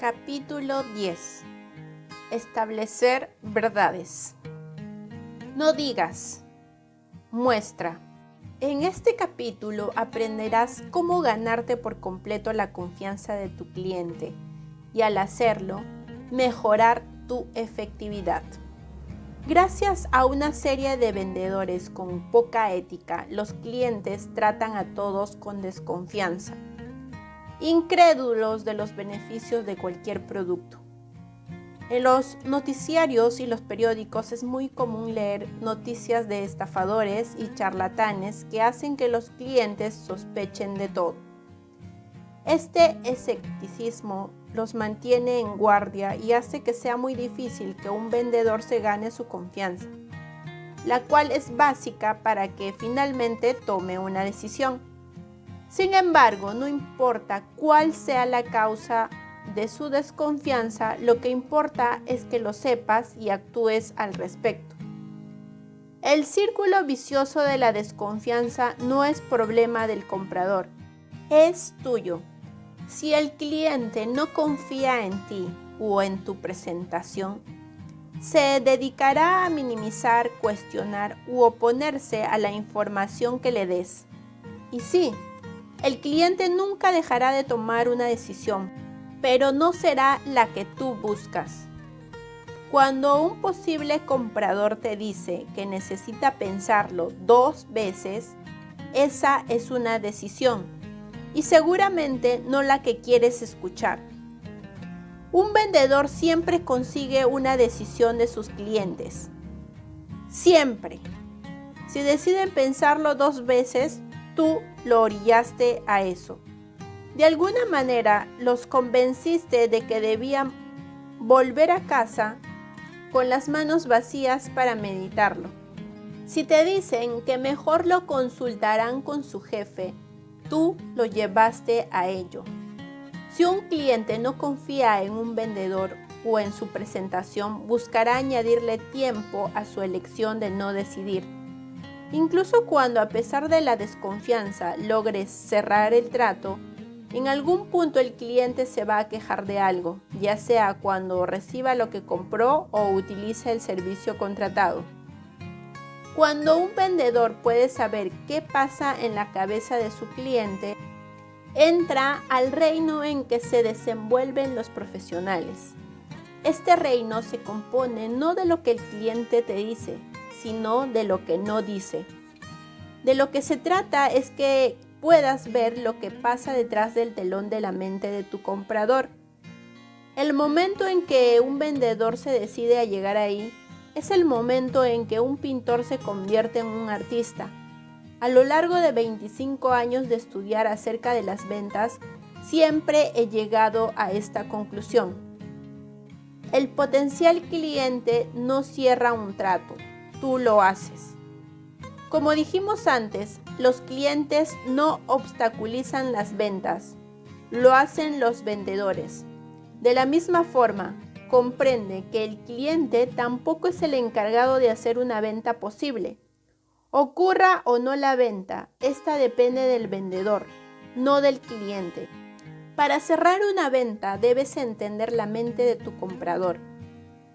Capítulo 10. Establecer verdades. No digas, muestra. En este capítulo aprenderás cómo ganarte por completo la confianza de tu cliente y al hacerlo, mejorar tu efectividad. Gracias a una serie de vendedores con poca ética, los clientes tratan a todos con desconfianza, incrédulos de los beneficios de cualquier producto. En los noticiarios y los periódicos es muy común leer noticias de estafadores y charlatanes que hacen que los clientes sospechen de todo. Este escepticismo los mantiene en guardia y hace que sea muy difícil que un vendedor se gane su confianza, la cual es básica para que finalmente tome una decisión. Sin embargo, no importa cuál sea la causa de su desconfianza, lo que importa es que lo sepas y actúes al respecto. El círculo vicioso de la desconfianza no es problema del comprador, es tuyo. Si el cliente no confía en ti o en tu presentación, se dedicará a minimizar, cuestionar u oponerse a la información que le des. Y sí, el cliente nunca dejará de tomar una decisión, pero no será la que tú buscas. Cuando un posible comprador te dice que necesita pensarlo 2 veces, esa es una decisión y seguramente no la que quieres escuchar. Un vendedor siempre consigue una decisión de sus clientes. Siempre. Si deciden pensarlo 2 veces, tú lo orillaste a eso. De alguna manera los convenciste de que debían volver a casa con las manos vacías para meditarlo. Si te dicen que mejor lo consultarán con su jefe, tú lo llevaste a ello. Si un cliente no confía en un vendedor o en su presentación, buscará añadirle tiempo a su elección de no decidir. Incluso cuando, a pesar de la desconfianza, logres cerrar el trato, en algún punto el cliente se va a quejar de algo, ya sea cuando reciba lo que compró o utilice el servicio contratado. Cuando un vendedor puede saber qué pasa en la cabeza de su cliente, entra al reino en que se desenvuelven los profesionales. Este reino se compone no de lo que el cliente te dice, sino de lo que no dice. De lo que se trata es que puedas ver lo que pasa detrás del telón de la mente de tu comprador. El momento en que un vendedor se decide a llegar ahí es el momento en que un pintor se convierte en un artista. A lo largo de 25 años de estudiar acerca de las ventas, siempre he llegado a esta conclusión. El potencial cliente no cierra un trato, tú lo haces. Como dijimos antes, los clientes no obstaculizan las ventas, lo hacen los vendedores. De la misma forma, comprende que el cliente tampoco es el encargado de hacer una venta posible. Ocurra o no la venta, esta depende del vendedor, no del cliente. Para cerrar una venta debes entender la mente de tu comprador.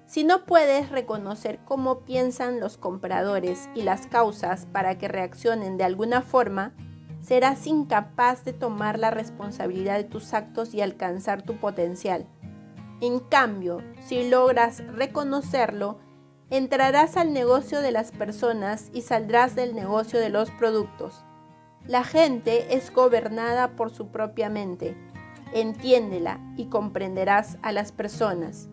Si no puedes reconocer cómo piensan los compradores y las causas para que reaccionen de alguna forma, serás incapaz de tomar la responsabilidad de tus actos y alcanzar tu potencial. En cambio, si logras reconocerlo, entrarás al negocio de las personas y saldrás del negocio de los productos. La gente es gobernada por su propia mente. Entiéndela y comprenderás a las personas.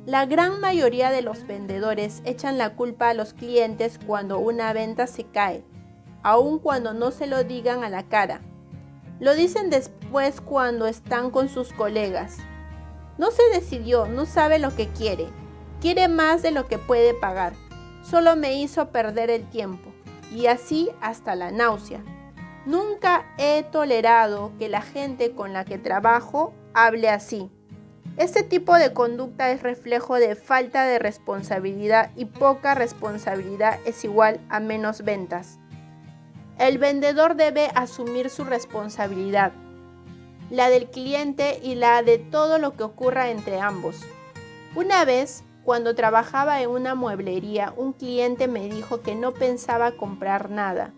La gran mayoría de los vendedores echan la culpa a los clientes cuando una venta se cae, aun cuando no se lo digan a la cara. Lo dicen después cuando están con sus colegas. No se decidió, no sabe lo que quiere. Quiere más de lo que puede pagar. Solo me hizo perder el tiempo. Y así hasta la náusea. Nunca he tolerado que la gente con la que trabajo hable así. Este tipo de conducta es reflejo de falta de responsabilidad y poca responsabilidad es igual a menos ventas. El vendedor debe asumir su responsabilidad. la del cliente y la de todo lo que ocurra entre ambos. Una vez, cuando trabajaba en una mueblería, un cliente me dijo que no pensaba comprar nada.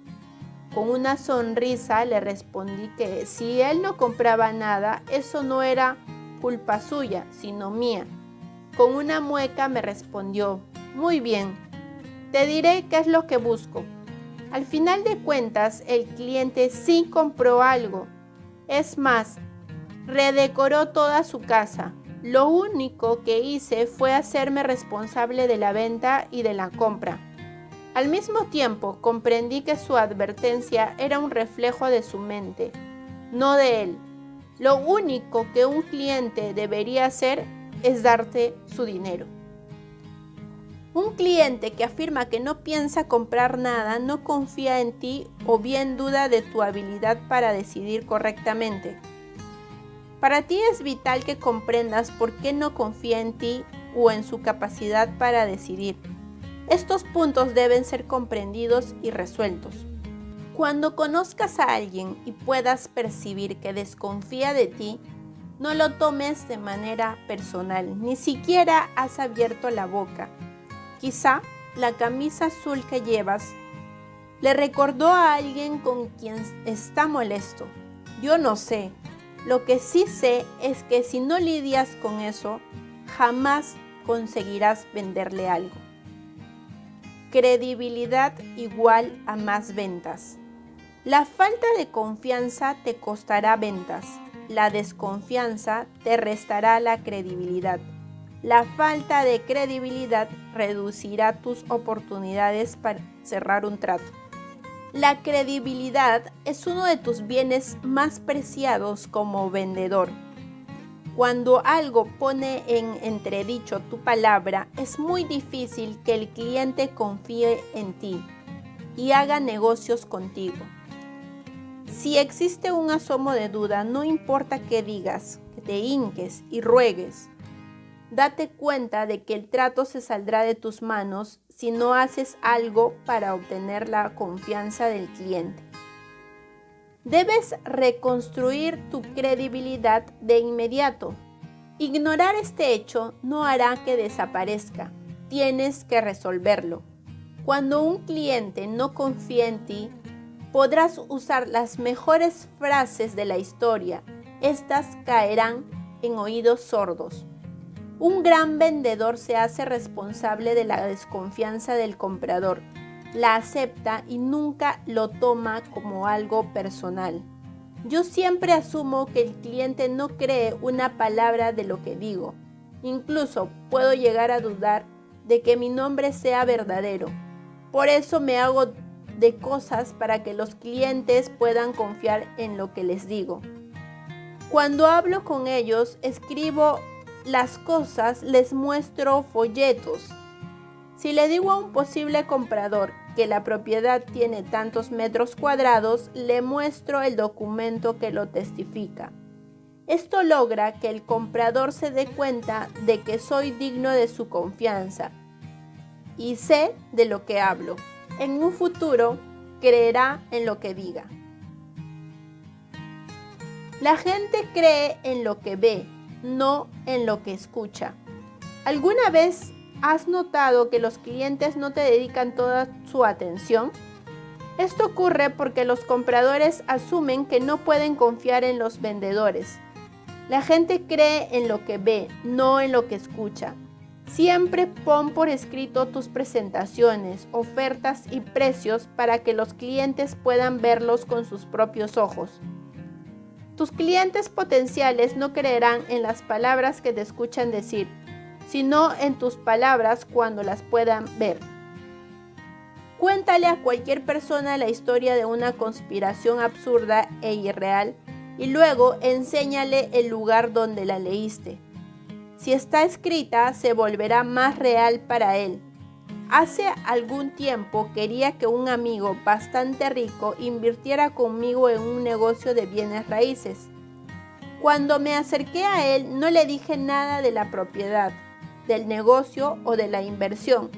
Con una sonrisa le respondí que si él no compraba nada, eso no era culpa suya, sino mía. Con una mueca me respondió: muy bien, te diré qué es lo que busco. Al final de cuentas, el cliente sí compró algo. Es más, redecoró toda su casa. Lo único que hice fue hacerme responsable de la venta y de la compra. Al mismo tiempo, comprendí que su advertencia era un reflejo de su mente, no de él. Lo único que un cliente debería hacer es darte su dinero. Un cliente que afirma que no piensa comprar nada no confía en ti o bien duda de tu habilidad para decidir correctamente. Para ti es vital que comprendas por qué no confía en ti o en su capacidad para decidir. Estos puntos deben ser comprendidos y resueltos. Cuando conozcas a alguien y puedas percibir que desconfía de ti, no lo tomes de manera personal, ni siquiera has abierto la boca. Quizá la camisa azul que llevas le recordó a alguien con quien está molesto. Yo no sé. Lo que sí sé es que si no lidias con eso, jamás conseguirás venderle algo. Credibilidad igual a más ventas. La falta de confianza te costará ventas. La desconfianza te restará la credibilidad. La falta de credibilidad reducirá tus oportunidades para cerrar un trato. La credibilidad es uno de tus bienes más preciados como vendedor. Cuando algo pone en entredicho tu palabra, es muy difícil que el cliente confíe en ti y haga negocios contigo. Si existe un asomo de duda, no importa qué digas, que te hinques y ruegues. Date cuenta de que el trato se saldrá de tus manos si no haces algo para obtener la confianza del cliente. Debes reconstruir tu credibilidad de inmediato. Ignorar este hecho no hará que desaparezca. Tienes que resolverlo. Cuando un cliente no confía en ti, podrás usar las mejores frases de la historia. Estas caerán en oídos sordos. Un gran vendedor se hace responsable de la desconfianza del comprador, la acepta y nunca lo toma como algo personal. Yo siempre asumo que el cliente no cree una palabra de lo que digo. Incluso puedo llegar a dudar de que mi nombre sea verdadero. Por eso me hago de cosas para que los clientes puedan confiar en lo que les digo. Cuando hablo con ellos, escribo las cosas, les muestro folletos. Si le digo a un posible comprador que la propiedad tiene tantos metros cuadrados, le muestro el documento que lo testifica. Esto logra que el comprador se dé cuenta de que soy digno de su confianza y sé de lo que hablo. En un futuro, creerá en lo que diga. La gente cree en lo que ve, no en lo que escucha. ¿Alguna vez has notado que los clientes no te dedican toda su atención? Esto ocurre porque los compradores asumen que no pueden confiar en los vendedores. La gente cree en lo que ve, no en lo que escucha. Siempre pon por escrito tus presentaciones, ofertas y precios para que los clientes puedan verlos con sus propios ojos. Tus clientes potenciales no creerán en las palabras que te escuchan decir, sino en tus palabras cuando las puedan ver. Cuéntale a cualquier persona la historia de una conspiración absurda e irreal y luego enséñale el lugar donde la leíste. Si está escrita, se volverá más real para él. Hace algún tiempo quería que un amigo bastante rico invirtiera conmigo en un negocio de bienes raíces. Cuando me acerqué a él, no le dije nada de la propiedad, del negocio o de la inversión.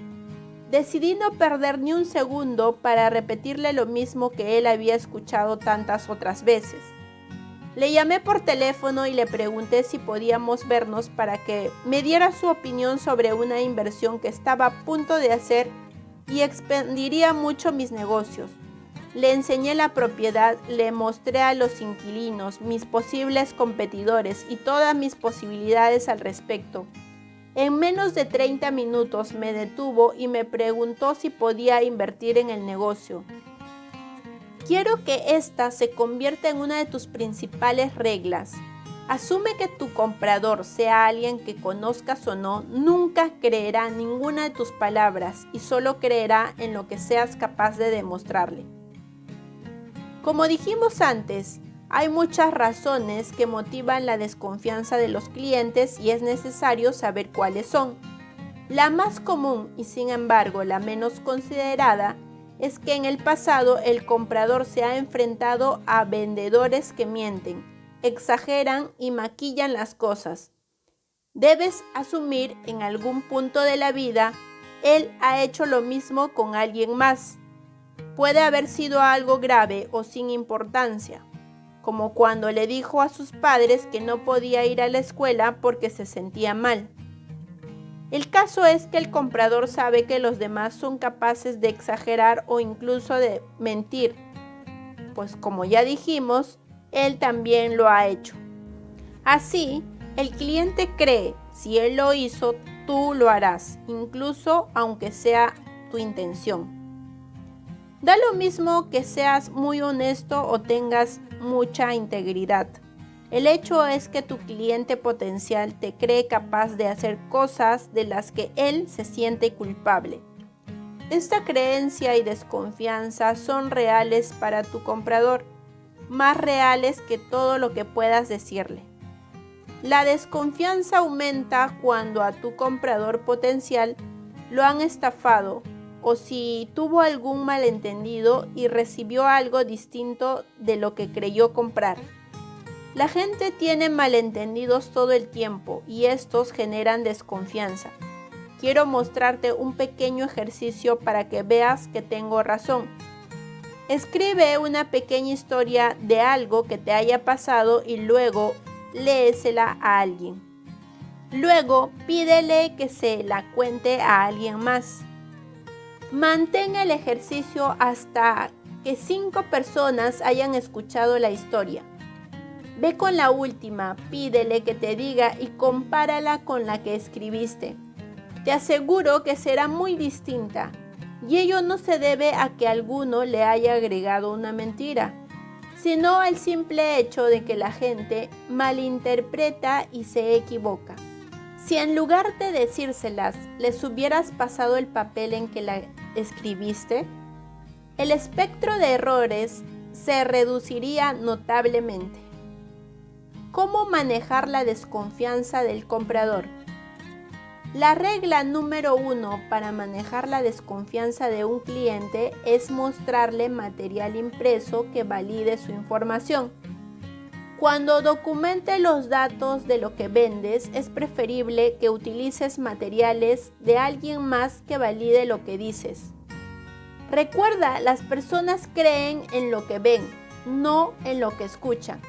Decidí no perder ni un segundo para repetirle lo mismo que él había escuchado tantas otras veces. Le llamé por teléfono y le pregunté si podíamos vernos para que me diera su opinión sobre una inversión que estaba a punto de hacer y expandiría mucho mis negocios. Le enseñé la propiedad, le mostré a los inquilinos, mis posibles competidores y todas mis posibilidades al respecto. En menos de 30 minutos me detuvo y me preguntó si podía invertir en el negocio. Quiero que esta se convierta en una de tus principales reglas. Asume que tu comprador, sea alguien que conozcas o no, nunca creerá ninguna de tus palabras y solo creerá en lo que seas capaz de demostrarle. Como dijimos antes, hay muchas razones que motivan la desconfianza de los clientes y es necesario saber cuáles son. La más común y sin embargo la menos considerada es que en el pasado el comprador se ha enfrentado a vendedores que mienten, exageran y maquillan las cosas. Debes asumir en algún punto de la vida, él ha hecho lo mismo con alguien más. Puede haber sido algo grave o sin importancia, como cuando le dijo a sus padres que no podía ir a la escuela porque se sentía mal. El caso es que el comprador sabe que los demás son capaces de exagerar o incluso de mentir, pues como ya dijimos, él también lo ha hecho. Así, el cliente cree, si él lo hizo, tú lo harás, incluso aunque sea tu intención. Da lo mismo que seas muy honesto o tengas mucha integridad. El hecho es que tu cliente potencial te cree capaz de hacer cosas de las que él se siente culpable. Esta creencia y desconfianza son reales para tu comprador, más reales que todo lo que puedas decirle. La desconfianza aumenta cuando a tu comprador potencial lo han estafado o si tuvo algún malentendido y recibió algo distinto de lo que creyó comprar. La gente tiene malentendidos todo el tiempo y estos generan desconfianza. Quiero mostrarte un pequeño ejercicio para que veas que tengo razón. Escribe una pequeña historia de algo que te haya pasado y luego léesela a alguien. Luego pídele que se la cuente a alguien más. Mantén el ejercicio hasta que 5 personas hayan escuchado la historia. Ve con la última, pídele que te diga y compárala con la que escribiste. Te aseguro que será muy distinta, y ello no se debe a que alguno le haya agregado una mentira, sino al simple hecho de que la gente malinterpreta y se equivoca. Si en lugar de decírselas les hubieras pasado el papel en que la escribiste, el espectro de errores se reduciría notablemente. ¿Cómo manejar la desconfianza del comprador? La regla número 1 para manejar la desconfianza de un cliente es mostrarle material impreso que valide su información. Cuando documente los datos de lo que vendes, es preferible que utilices materiales de alguien más que valide lo que dices. Recuerda, las personas creen en lo que ven, no en lo que escuchan.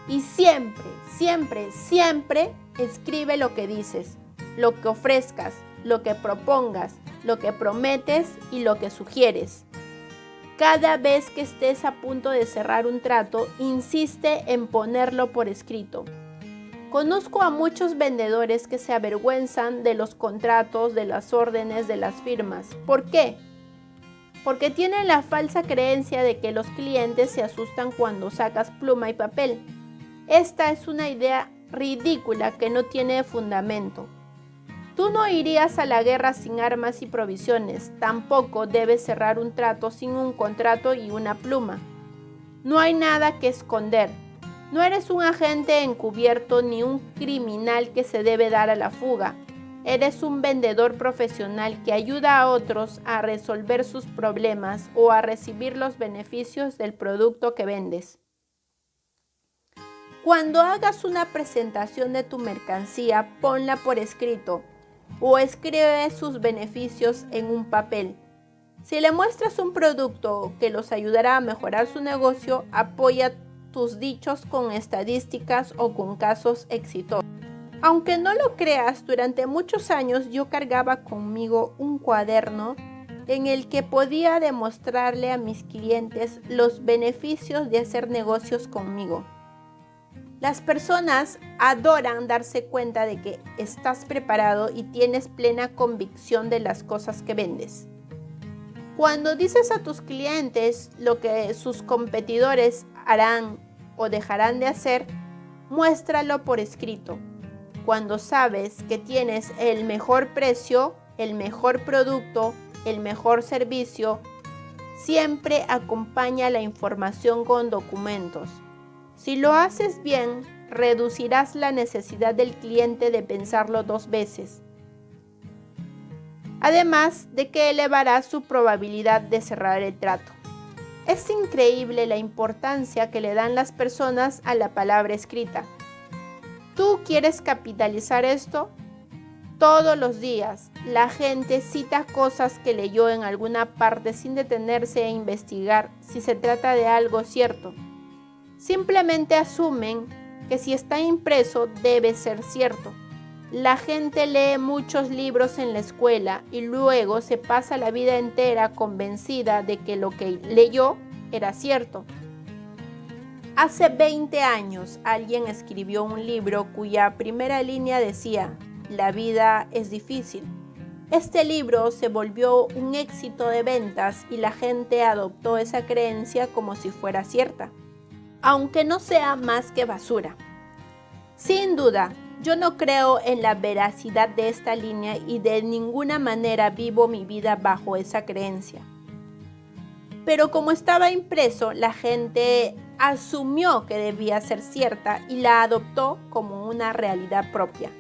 Y siempre, siempre, siempre escribe lo que dices, lo que ofrezcas, lo que propongas, lo que prometes y lo que sugieres. Cada vez que estés a punto de cerrar un trato, insiste en ponerlo por escrito. Conozco a muchos vendedores que se avergüenzan de los contratos, de las órdenes, de las firmas. ¿Por qué? Porque tienen la falsa creencia de que los clientes se asustan cuando sacas pluma y papel. Esta es una idea ridícula que no tiene fundamento. Tú no irías a la guerra sin armas y provisiones, tampoco debes cerrar un trato sin un contrato y una pluma. No hay nada que esconder. No eres un agente encubierto ni un criminal que se debe dar a la fuga. Eres un vendedor profesional que ayuda a otros a resolver sus problemas o a recibir los beneficios del producto que vendes. Cuando hagas una presentación de tu mercancía, ponla por escrito o escribe sus beneficios en un papel. Si le muestras un producto que los ayudará a mejorar su negocio, apoya tus dichos con estadísticas o con casos exitosos. Aunque no lo creas, durante muchos años yo cargaba conmigo un cuaderno en el que podía demostrarle a mis clientes los beneficios de hacer negocios conmigo. Las personas adoran darse cuenta de que estás preparado y tienes plena convicción de las cosas que vendes. Cuando dices a tus clientes lo que sus competidores harán o dejarán de hacer, muéstralo por escrito. Cuando sabes que tienes el mejor precio, el mejor producto, el mejor servicio, siempre acompaña la información con documentos. Si lo haces bien, reducirás la necesidad del cliente de pensarlo 2 veces. Además de que elevarás su probabilidad de cerrar el trato. Es increíble la importancia que le dan las personas a la palabra escrita. ¿Tú quieres capitalizar esto? Todos los días, la gente cita cosas que leyó en alguna parte sin detenerse a investigar si se trata de algo cierto. Simplemente asumen que si está impreso debe ser cierto. La gente lee muchos libros en la escuela y luego se pasa la vida entera convencida de que lo que leyó era cierto. Hace 20 años alguien escribió un libro cuya primera línea decía: "La vida es difícil". Este libro se volvió un éxito de ventas y la gente adoptó esa creencia como si fuera cierta, aunque no sea más que basura. Sin duda, yo no creo en la veracidad de esta línea y de ninguna manera vivo mi vida bajo esa creencia. Pero como estaba impreso, la gente asumió que debía ser cierta y la adoptó como una realidad propia.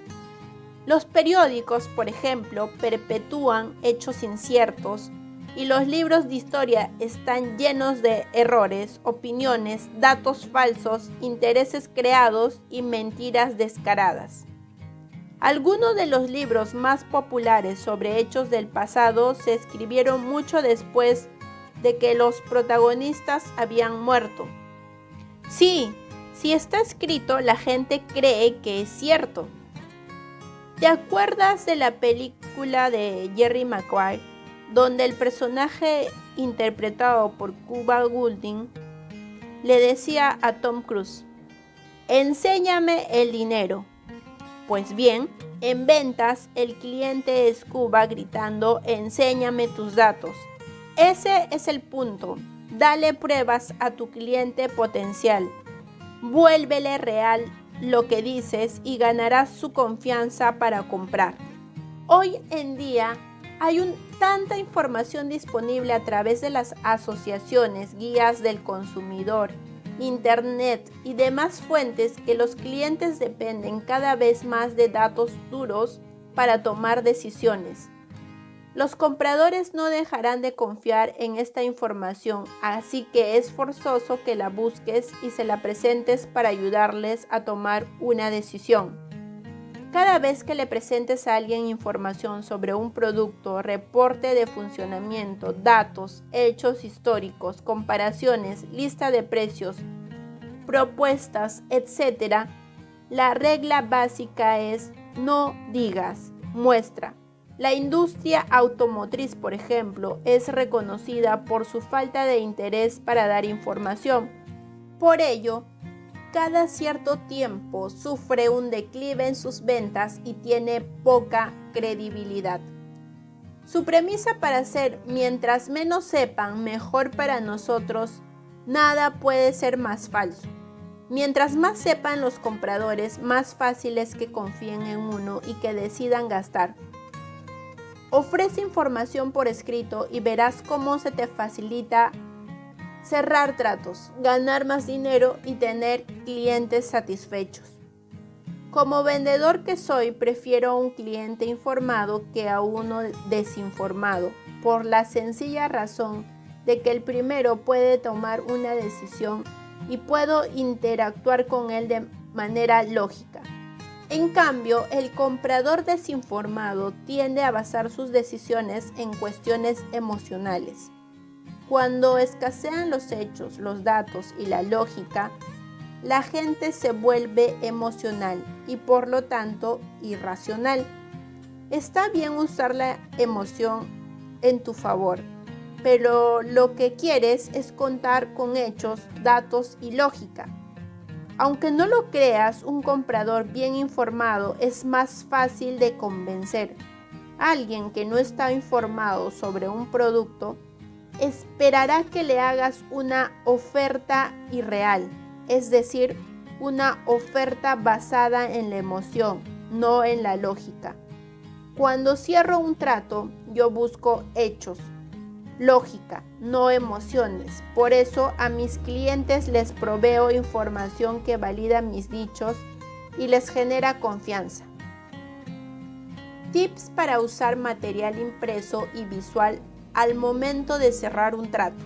Los periódicos, por ejemplo, perpetúan hechos inciertos y los libros de historia están llenos de errores, opiniones, datos falsos, intereses creados y mentiras descaradas. Algunos de los libros más populares sobre hechos del pasado se escribieron mucho después de que los protagonistas habían muerto. Sí, si está escrito, la gente cree que es cierto. ¿Te acuerdas de la película de Jerry Maguire, donde el personaje interpretado por Cuba Gooding le decía a Tom Cruise: "Enséñame el dinero"? Pues bien, en ventas el cliente es Cuba gritando: "Enséñame tus datos". Ese es el punto. Dale pruebas a tu cliente potencial. Vuélvele real lo que dices y ganarás su confianza para comprar. Hoy en día hay tanta información disponible a través de las asociaciones, guías del consumidor, internet y demás fuentes que los clientes dependen cada vez más de datos duros para tomar decisiones. Los compradores no dejarán de confiar en esta información, así que es forzoso que la busques y se la presentes para ayudarles a tomar una decisión. Cada vez que le presentes a alguien información sobre un producto, reporte de funcionamiento, datos, hechos históricos, comparaciones, lista de precios, propuestas, etc., la regla básica es: no digas, muestra. La industria automotriz, por ejemplo, es reconocida por su falta de interés para dar información. Por ello, cada cierto tiempo sufre un declive en sus ventas y tiene poca credibilidad. Su premisa para ser "mientras menos sepan, mejor para nosotros", nada puede ser más falso. Mientras más sepan los compradores, más fácil es que confíen en uno y que decidan gastar. Ofrece información por escrito y verás cómo se te facilita cerrar tratos, ganar más dinero y tener clientes satisfechos. Como vendedor que soy, prefiero a un cliente informado que a uno desinformado, por la sencilla razón de que el primero puede tomar una decisión y puedo interactuar con él de manera lógica. En cambio, el comprador desinformado tiende a basar sus decisiones en cuestiones emocionales. Cuando escasean los hechos, los datos y la lógica, la gente se vuelve emocional y por lo tanto irracional. Está bien usar la emoción en tu favor, pero lo que quieres es contar con hechos, datos y lógica. Aunque no lo creas, un comprador bien informado es más fácil de convencer. Alguien que no está informado sobre un producto esperará que le hagas una oferta irreal, es decir, una oferta basada en la emoción, no en la lógica. Cuando cierro un trato, yo busco hechos, lógica, no emociones. Por eso a mis clientes les proveo información que valida mis dichos y les genera confianza. Tips para usar material impreso y visual al momento de cerrar un trato.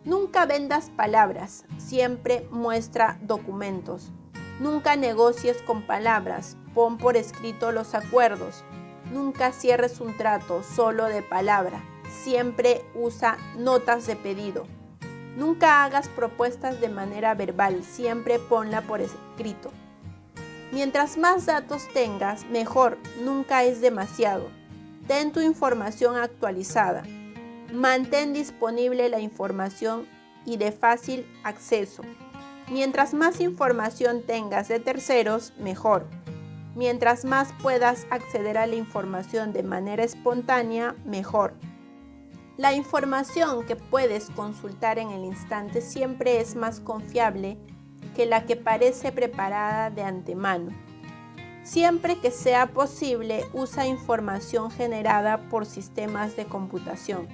Nunca vendas palabras, siempre muestra documentos. Nunca negocies con palabras, pon por escrito los acuerdos. Nunca cierres un trato solo de palabra, siempre usa notas de pedido. Nunca hagas propuestas de manera verbal, siempre ponla por escrito. Mientras más datos tengas, mejor, nunca es demasiado. Ten tu información actualizada. Mantén disponible la información y de fácil acceso. Mientras más información tengas de terceros, mejor. Mientras más puedas acceder a la información de manera espontánea, mejor. La información que puedes consultar en el instante siempre es más confiable que la que parece preparada de antemano. Siempre que sea posible, usa información generada por sistemas de computación.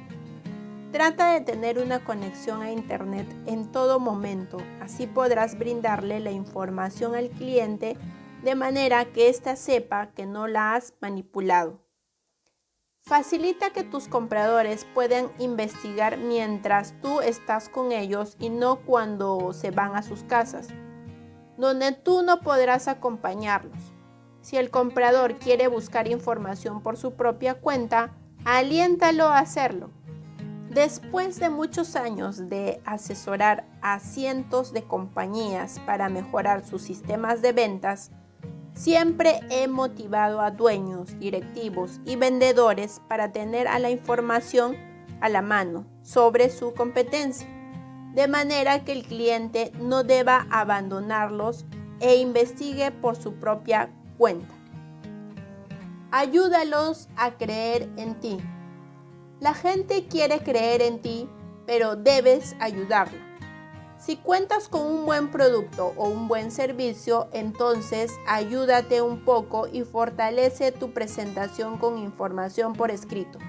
Trata de tener una conexión a Internet en todo momento, así podrás brindarle la información al cliente de manera que ésta sepa que no la has manipulado. Facilita que tus compradores puedan investigar mientras tú estás con ellos y no cuando se van a sus casas, donde tú no podrás acompañarlos. Si el comprador quiere buscar información por su propia cuenta, aliéntalo a hacerlo. Después de muchos años de asesorar a cientos de compañías para mejorar sus sistemas de ventas, siempre he motivado a dueños, directivos y vendedores para tener a la información a la mano sobre su competencia, de manera que el cliente no deba abandonarlos e investigue por su propia cuenta. Ayúdalos a creer en ti. La gente quiere creer en ti, pero debes ayudarla. Si cuentas con un buen producto o un buen servicio, entonces ayúdate un poco y fortalece tu presentación con información por escrito.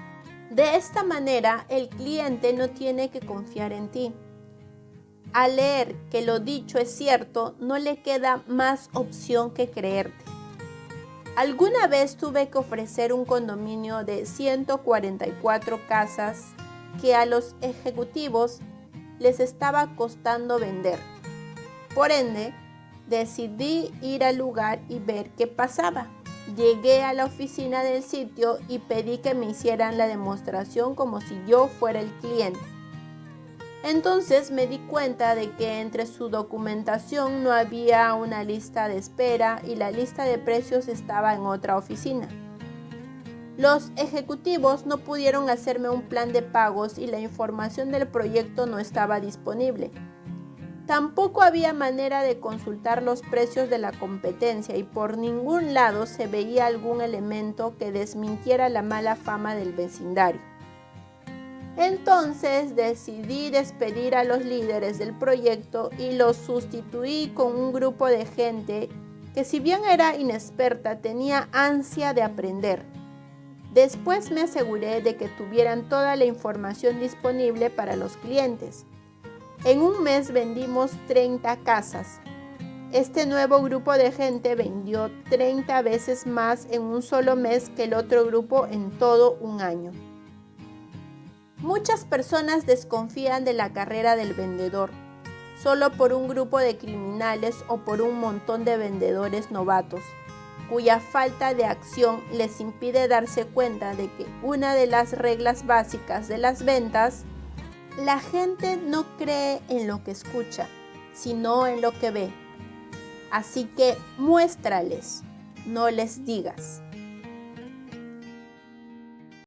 De esta manera, el cliente no tiene que confiar en ti. Al leer que lo dicho es cierto, no le queda más opción que creerte. Alguna vez tuve que ofrecer un condominio de 144 casas que a los ejecutivos les estaba costando vender. Por ende, decidí ir al lugar y ver qué pasaba. Llegué a la oficina del sitio y pedí que me hicieran la demostración como si yo fuera el cliente. Entonces me di cuenta de que entre su documentación no había una lista de espera y la lista de precios estaba en otra oficina. Los ejecutivos no pudieron hacerme un plan de pagos y la información del proyecto no estaba disponible. Tampoco había manera de consultar los precios de la competencia y por ningún lado se veía algún elemento que desmintiera la mala fama del vecindario. Entonces decidí despedir a los líderes del proyecto y los sustituí con un grupo de gente que, si bien era inexperta, tenía ansia de aprender. Después me aseguré de que tuvieran toda la información disponible para los clientes. En un mes vendimos 30 casas. Este nuevo grupo de gente vendió 30 veces más en un solo mes que el otro grupo en todo un año. Muchas personas desconfían de la carrera del vendedor, solo por un grupo de criminales o por un montón de vendedores novatos, cuya falta de acción les impide darse cuenta de que una de las reglas básicas de las ventas, la gente no cree en lo que escucha, sino en lo que ve. Así que muéstrales, no les digas.